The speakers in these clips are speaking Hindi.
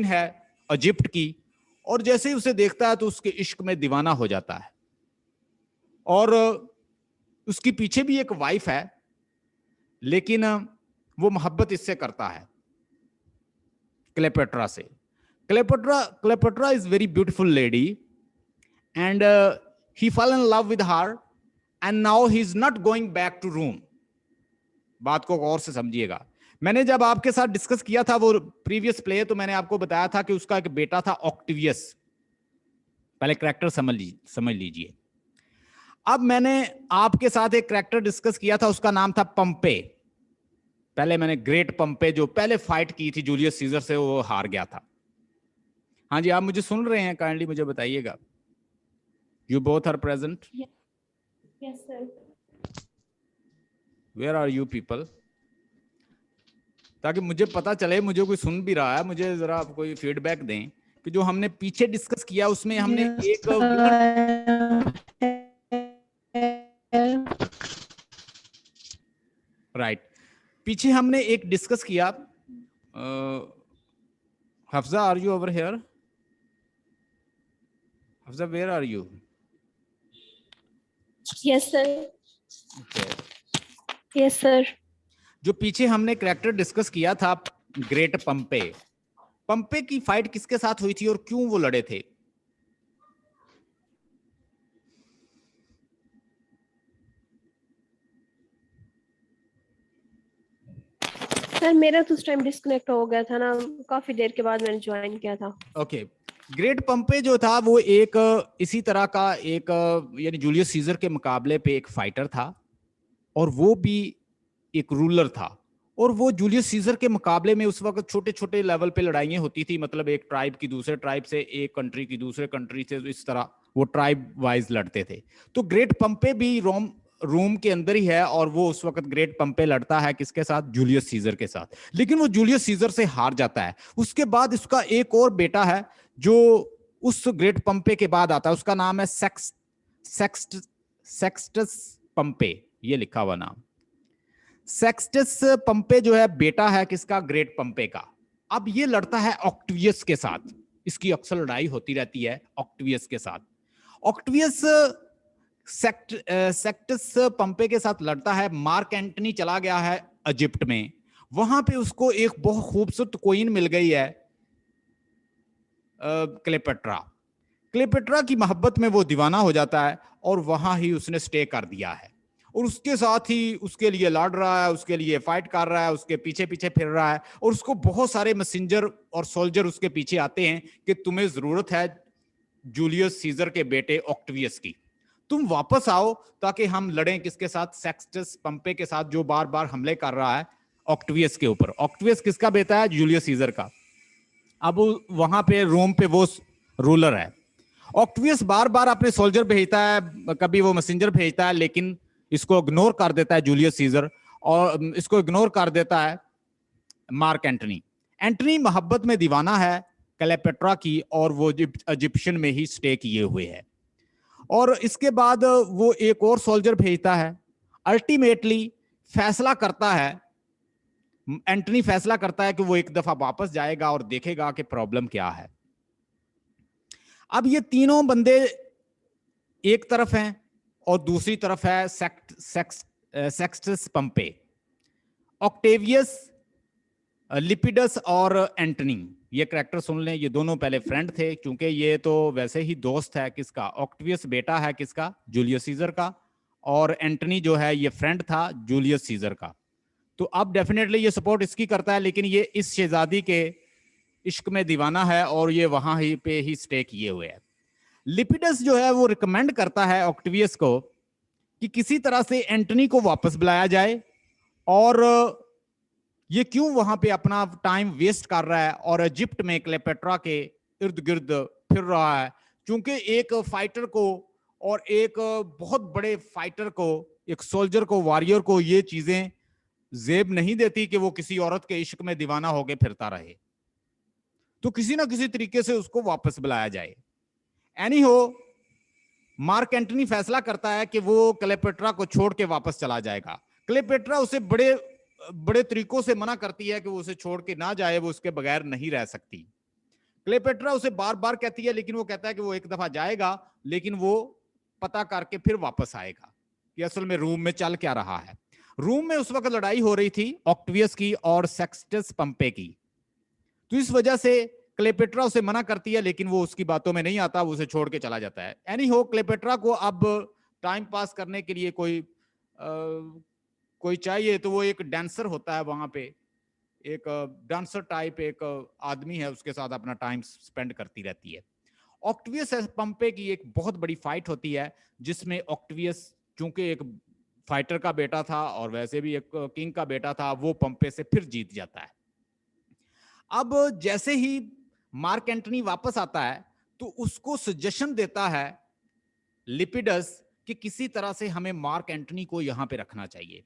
है इजिप्ट की, और जैसे ही उसे देखता है तो उसके इश्क में दीवाना हो जाता है। और उसके पीछे भी एक वाइफ है, लेकिन वो मोहब्बत इससे करता है, क्लेयोपेट्रा से। Cleopatra is very beautiful lady and he fall in love with her and now he is not going back to room. बात को गौर से समझिएगा। मैंने जब आपके साथ डिस्कस किया था वो प्रीवियस प्ले, तो मैंने आपको बताया था कि उसका एक बेटा था ऑक्टिवियस। पहले कैरेक्टर समझ लीजिए। अब मैंने आपके साथ एक कैरेक्टर डिस्कस किया था, उसका नाम था पंपे। पहले मैंने ग्रेट पंपे जो पहले फाइट की थी जूलियस सीजर से, वो हार गया था। हाँ जी, आप मुझे सुन रहे हैं? काइंडली मुझे बताइएगा। You both are present? Yes sir. Where are you people? ताकि मुझे पता चले, मुझे कोई सुन भी रहा है, मुझे जरा आप कोई फीडबैक दें कि जो हमने पीछे डिस्कस किया उसमें हमने एक राइट पीछे हमने एक डिस्कस किया। Hafza, are you over here? Hafza, where are you? Yes sir. Yes sir. जो पीछे हमने कैरेक्टर डिस्कस किया था, ग्रेट पंपे। पंपे की फाइट किसके साथ हुई थी और क्यों वो लड़े थे? सर मेरा तो उस टाइम डिस्कनेक्ट हो गया था ना, काफी देर के बाद मैंने ज्वाइन किया था। ओके। ग्रेट पंपे जो था वो एक इसी तरह का एक यानी जूलियस सीजर के मुकाबले पे एक फाइटर था, और वो भी एक रूलर था। और वो जूलियस सीजर के मुकाबले में उस वक्त छोटे छोटे लेवल पे लड़ाइयाँ होती थी, मतलब एक ट्राइब की दूसरे ट्राइब से, एक कंट्री की दूसरे कंट्री से, इस तरह वो ट्राइब वाइज लड़ते थे। तो ग्रेट पंपे भी रोम के अंदर ही है, और वो उस वक्त ग्रेट पंपे लड़ता है किसके साथ? जूलियस सीजर के साथ। लेकिन वो जूलियस सीजर से हार जाता है। उसके बाद इसका एक और बेटा है जो उस ग्रेट पंपे के बाद आता है, उसका नाम है सेक्सटस पंपे, ये लिखा हुआ नाम। सेक्सटस पंपे जो है बेटा है किसका? ग्रेट पंपे का। अब ये लड़ता है ऑक्टिवियस के साथ, इसकी अक्सर लड़ाई होती रहती है ऑक्टिवियस के साथ। ऑक्टिवियस सेक्टस पंपे के साथ लड़ता है। मार्क एंटनी चला गया है इजिप्ट में, वहां पे उसको एक बहुत खूबसूरत क्वीन मिल गई है, क्लेयोपेट्रा। क्लेयोपेट्रा की मोहब्बत में वो दीवाना हो जाता है, और वहां ही उसने स्टे कर दिया है, और उसके साथ ही उसके लिए लड़ रहा है, उसके लिए फाइट कर रहा है, उसके पीछे पीछे फिर रहा है। और उसको बहुत सारे मैसेंजर और सोल्जर उसके पीछे आते हैं कि तुम्हें जरूरत है जूलियस सीजर के बेटे ऑक्टिवियस की, तुम वापस आओ ताकि हम लड़ें किसके साथ? सेक्सटस पंपे के साथ, जो बार बार हमले कर रहा है ऑक्टिवियस के ऊपर। ऑक्टिवियस किसका बेटा है? जूलियस सीजर का। अब वहां पे रोम पे वो रूलर है। ऑक्टिवियस बार बार अपने सोल्जर भेजता है, कभी वो मैसेंजर भेजता है, लेकिन इसको इग्नोर कर देता है जूलियस सीजर, और इसको इग्नोर कर देता है मार्क एंटनी। एंटनी मोहब्बत में दीवाना है क्लेयोपेट्रा की, और वो इजिप्शियन में ही स्टे किए हुए है। और इसके बाद वो एक और सोल्जर भेजता है। अल्टीमेटली फैसला करता है, एंटनी फैसला करता है कि वो एक दफा वापस जाएगा और देखेगा कि प्रॉब्लम क्या है। अब ये तीनों बंदे एक तरफ हैं, और दूसरी तरफ है सेक्सटस पंपे। ऑक्टेवियस, लिपिडस और एंटनी, ये कैरेक्टर सुन लें, ये दोनों पहले फ्रेंड थे, क्योंकि ये तो वैसे ही दोस्त है किसका? ऑक्टेवियस बेटा है किसका? जूलियस सीजर का। और एंटनी जो है ये फ्रेंड था जूलियस सीजर का। तो अब डेफिनेटली ये सपोर्ट इसकी करता है, लेकिन ये इस शहजादी के इश्क में दीवाना है, और ये वहां ही पे ही स्टे किए हुए है। लिपिडस जो है वो रिकमेंड करता है ऑक्टिवियस को कि किसी तरह से एंटनी को वापस बुलाया जाए, और ये क्यों वहां पे अपना टाइम वेस्ट कर रहा है और इजिप्ट में क्लेयोपेट्रा के इर्द गिर्द फिर रहा है। क्योंकि एक फाइटर को, और एक बहुत बड़े फाइटर को, एक सोल्जर को, वॉरियर को ये चीजें जेब नहीं देती कि वो किसी औरत के इश्क में दीवाना होके फिरता रहे। तो किसी ना किसी तरीके से उसको वापस बुलाया जाए। एनी हो, मार्क एंटनी फैसला करता है कि वो क्लेयोपेट्रा को छोड़ के वापस चला जाएगा। क्लेयोपेट्रा उसे बड़े तरीकों से मना करती है कि वो उसे छोड़ के ना जाए, वो उसके बगैर नहीं रह सकती। क्लेपेट्रा उसे बार बार कहती है, लेकिन वो कहता है कि वो एक दफा जाएगा, लेकिन वो पता करके फिर वापस आएगा कि असल में रूम में चल क्या रहा है। रूम में उस वक्त लड़ाई हो रही थी ऑक्टेवियस की और सेक्सटस पंपे की। तो इस वजह से क्लेपेट्रा उसे मना करती है, लेकिन वो उसकी बातों में नहीं आता, वो उसे छोड़ के चला जाता है। एनी हो, क्लेपेट्रा को अब टाइम पास करने के लिए कोई चाहिए, तो वो एक डांसर होता है वहां पे, एक डांसर टाइप एक आदमी है, उसके साथ अपना टाइम स्पेंड करती रहती है। ऑक्टेवियस पंपे की एक बहुत बड़ी फाइट होती है, जिसमें ऑक्टेवियस चूंकि एक फाइटर का बेटा था और वैसे भी एक किंग का बेटा था, वो पंपे से फिर जीत जाता है। अब जैसे ही मार्क एंटनी वापस आता है, तो उसको सजेशन देता है लिपिडस कि किसी तरह से हमें मार्क एंटनी को यहां पे रखना चाहिए।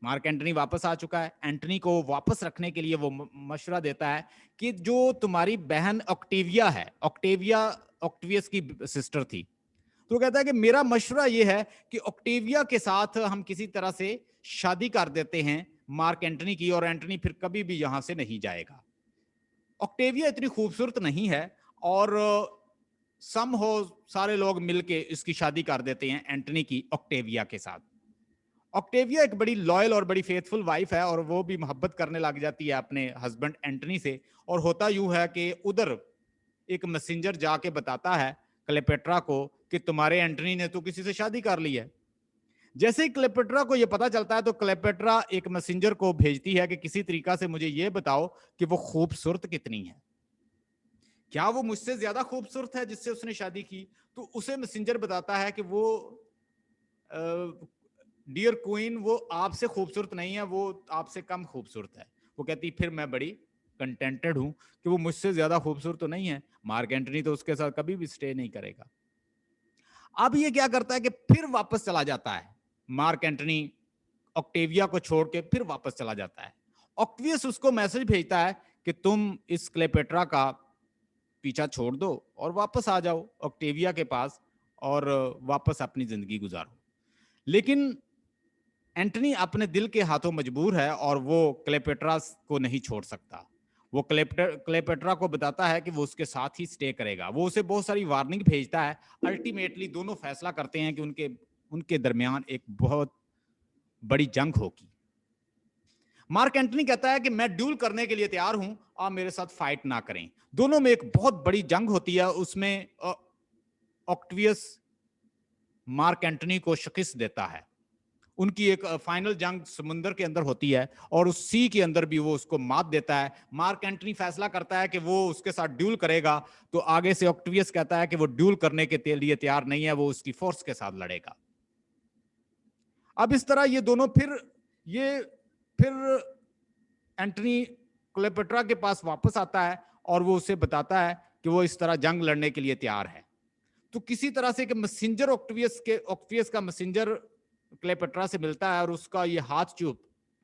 मार्क एंटनी वापस आ चुका है, एंटनी को वापस रखने के लिए वो मशवरा देता है कि जो तुम्हारी बहन ऑक्टेविया है, ऑक्टेविया ऑक्टेवियस की सिस्टर थी, तो कहता है कि मेरा मशवरा ये है कि ऑक्टेविया के साथ हम किसी तरह से शादी कर देते हैं मार्क एंटनी की, और एंटनी फिर कभी भी यहां से नहीं जाएगा। ऑक्टेविया इतनी खूबसूरत नहीं है, और सम हो सारे लोग मिलके इसकी शादी कर देते हैं एंटनी की ऑक्टेविया के साथ। ऑक्टेविया एक बड़ी लॉयल और बड़ी फेथफुल वाइफ है, और वो भी मोहब्बत करने लग जाती है अपने हस्बैंड एंटनी से। और होता यूं है कि उधर एक मैसेंजर जाके बताता है क्लेपेट्रा को कि तुम्हारे एंटनी ने तो किसी से शादी कर ली है। जैसे ही क्लेपेट्रा को यह पता चलता है, तो क्लेपेट्रा एक मैसेंजर को भेजती है कि किसी तरीका से मुझे यह बताओ कि वो खूबसूरत कितनी है, क्या वो मुझसे ज्यादा खूबसूरत है जिससे उसने शादी की। तो उसे मैसेंजर बताता है कि वो डियर क्वीन, वो आपसे खूबसूरत नहीं है, वो आपसे कम खूबसूरत है। वो कहती फिर मैं बड़ी कंटेंटेड हूं कि वो मुझसे ज्यादा खूबसूरत तो नहीं है। मार्क एंटनी तो उसके साथ कभी भी स्टे नहीं करेगा। अब ये क्या करता है कि फिर वापस चला जाता है, मार्क एंटनी ऑक्टेविया को छोड़ के फिर वापस चला जाता है। ऑक्टेवियस उसको मैसेज भेजता है कि तुम इस क्लेपेट्रा का पीछा छोड़ दो और वापस आ जाओ ऑक्टेविया के पास, और वापस अपनी जिंदगी गुजारो। लेकिन एंटनी अपने दिल के हाथों मजबूर है, और वो क्लेपेट्रा को नहीं छोड़ सकता। वो क्लेपेट्रा को बताता है कि वो उसके साथ ही स्टे करेगा। वो उसे बहुत सारी वार्निंग भेजता है। अल्टीमेटली दोनों फैसला करते हैं कि उनके दरमियान एक बहुत बड़ी जंग होगी। मार्क एंटनी कहता है कि मैं ड्यूल करने के लिए तैयार हूं, आप मेरे साथ फाइट ना करें। दोनों में एक बहुत बड़ी जंग होती है। उसमें ऑक्टेवियस मार्क एंटनी को शिकस्त देता है। उनकी एक फाइनल जंग समुद्र के अंदर होती है, और उस सी के अंदर भी वो उसको मात देता है। मार्क एंटनी फैसला करता है कि वो उसके साथ ड्यूल करेगा, तो आगे से ऑक्टेवियस कहता है कि वो ड्यूल करने के लिए तैयार नहीं है, वो उसकी फोर्स के साथ लड़ेगा। अब इस तरह ये दोनों फिर एंटनी क्लेपेट्रा के पास वापस आता है, और वो उसे बताता है कि वो इस तरह जंग लड़ने के लिए तैयार है। तो किसी तरह से कि मैसेंजर ऑक्टेवियस का मैसेंजर क्लेपेट्रा से मिलता है, और उसका ये हाथ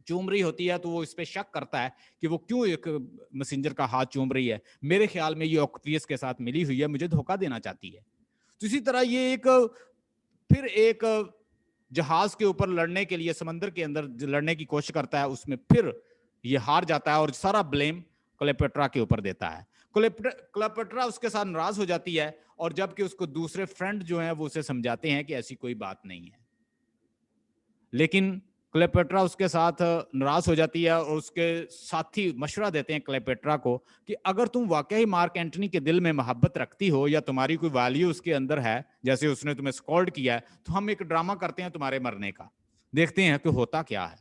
चूम रही होती है। तो वो इस पे शक करता है कि वो क्यों एक मैसेंजर का हाथ चूम रही है, मेरे ख्याल में ये ऑक्टेवियस के साथ मिली हुई है, मुझे धोखा देना चाहती है। तो इसी तरह ये फिर एक जहाज के ऊपर लड़ने के लिए समंदर के अंदर लड़ने की कोशिश करता है, उसमें फिर ये हार जाता है, और सारा ब्लेम क्लेपेट्रा के ऊपर देता है। क्लेपेट्रा उसके साथ नाराज हो जाती है, और जबकि उसको दूसरे फ्रेंड जो हैं वो उसे समझाते हैं कि ऐसी कोई बात नहीं है, लेकिन क्लेपेट्रा उसके साथ नाराज हो जाती है, और उसके साथी मशवरा देते हैं क्लेपेट्रा को कि अगर तुम वाकई मार्क एंटनी के दिल में मोहब्बत रखती हो, या तुम्हारी कोई वैल्यू उसके अंदर है, जैसे उसने तुम्हें स्कॉल्ड किया है, तो हम एक ड्रामा करते हैं तुम्हारे मरने का, देखते हैं कि होता क्या है।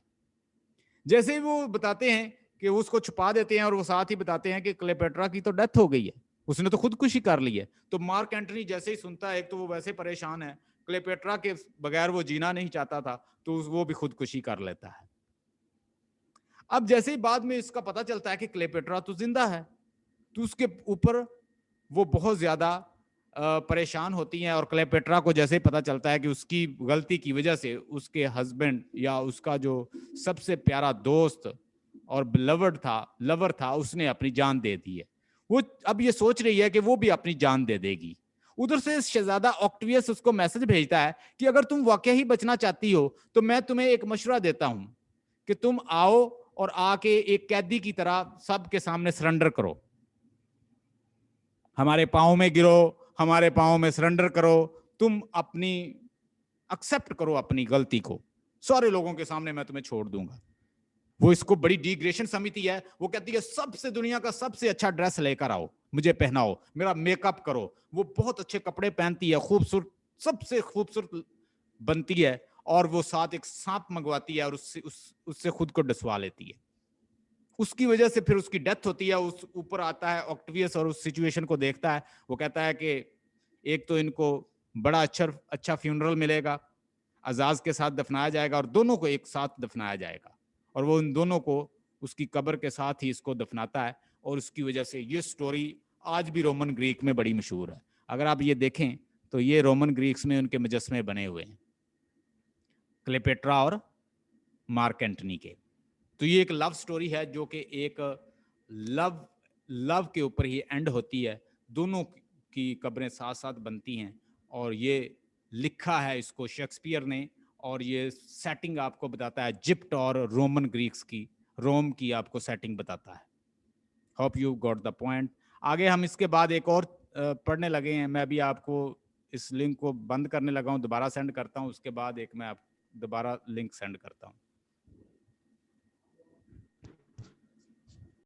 जैसे ही वो बताते हैं कि उसको छुपा देते हैं, और वो साथ ही बताते हैं कि क्लेपेट्रा की तो डेथ हो गई है, उसने तो खुदकुशी कर ली है। तो मार्क एंटनी जैसे ही सुनता है, एक तो वो वैसे परेशान है, क्लेपेट्रा के बगैर वो जीना नहीं चाहता था, तो वो भी खुदकुशी कर लेता है। अब जैसे ही बाद में इसका पता चलता है कि क्लेपेट्रा तो जिंदा है, तो उसके ऊपर वो बहुत ज्यादा परेशान होती हैं। और क्लेपेट्रा को जैसे ही पता चलता है कि उसकी गलती की वजह से उसके हस्बैंड, या उसका जो सबसे प्यारा दोस्त और लवर था, उसने अपनी जान दे दी है, वो अब ये सोच रही है कि वो भी अपनी जान दे देगी। उधर से शहजादा ऑक्टेवियस उसको मैसेज भेजता है कि अगर तुम वाकई ही बचना चाहती हो, तो मैं तुम्हें एक मशवरा देता हूं कि तुम आओ और आके एक कैदी की तरह सबके सामने सरेंडर करो। हमारे पाँव में गिरो, हमारे पाँव में सरेंडर करो, तुम अपनी एक्सेप्ट करो अपनी गलती को, सारे लोगों के सामने मैं तुम्हें छोड़ दूंगा। वो इसको बड़ी डिग्रेशन समिति है, वो कहती है सबसे दुनिया का सबसे अच्छा ड्रेस लेकर आओ, मुझे पहनाओ, मेरा मेकअप करो। वो बहुत अच्छे कपड़े पहनती है, खूबसूरत, सबसे खूबसूरत बनती है, और वो साथ एक सांप मंगवाती है और उससे खुद को डसवा लेती है। उसकी वजह से फिर उसकी डेथ होती है। उस ऊपर आता है ऑक्टेवियस और उस सिचुएशन को देखता है। वो कहता है कि एक तो इनको बड़ा अच्छा फ्यूनरल मिलेगा, अजाज के साथ दफनाया जाएगा और दोनों को एक साथ दफनाया जाएगा, और वो उन दोनों को उसकी कब्र के साथ ही इसको दफनाता है। और उसकी वजह से ये स्टोरी आज भी रोमन ग्रीक में बड़ी मशहूर है। अगर आप ये देखें तो ये रोमन ग्रीक्स में उनके मुजस्मे बने हुए हैं, क्लेपेट्रा और मार्क एंटनी के। तो ये एक लव स्टोरी है जो कि एक लव के ऊपर ही एंड होती है। दोनों की कब्रें साथ साथ बनती हैं, और ये लिखा है इसको शेक्सपियर ने, और ये सेटिंग आपको बताता है इजिप्ट और रोमन ग्रीक्स की, रोम की आपको सेटिंग बताता है। Hope you got the point. आगे हम इसके बाद एक और पढ़ने लगे हैं। मैं अभी आपको इस लिंक को बंद करने लगा हूं, दोबारा सेंड करता हूं, उसके बाद एक मैं आप दोबारा लिंक सेंड करता हूं।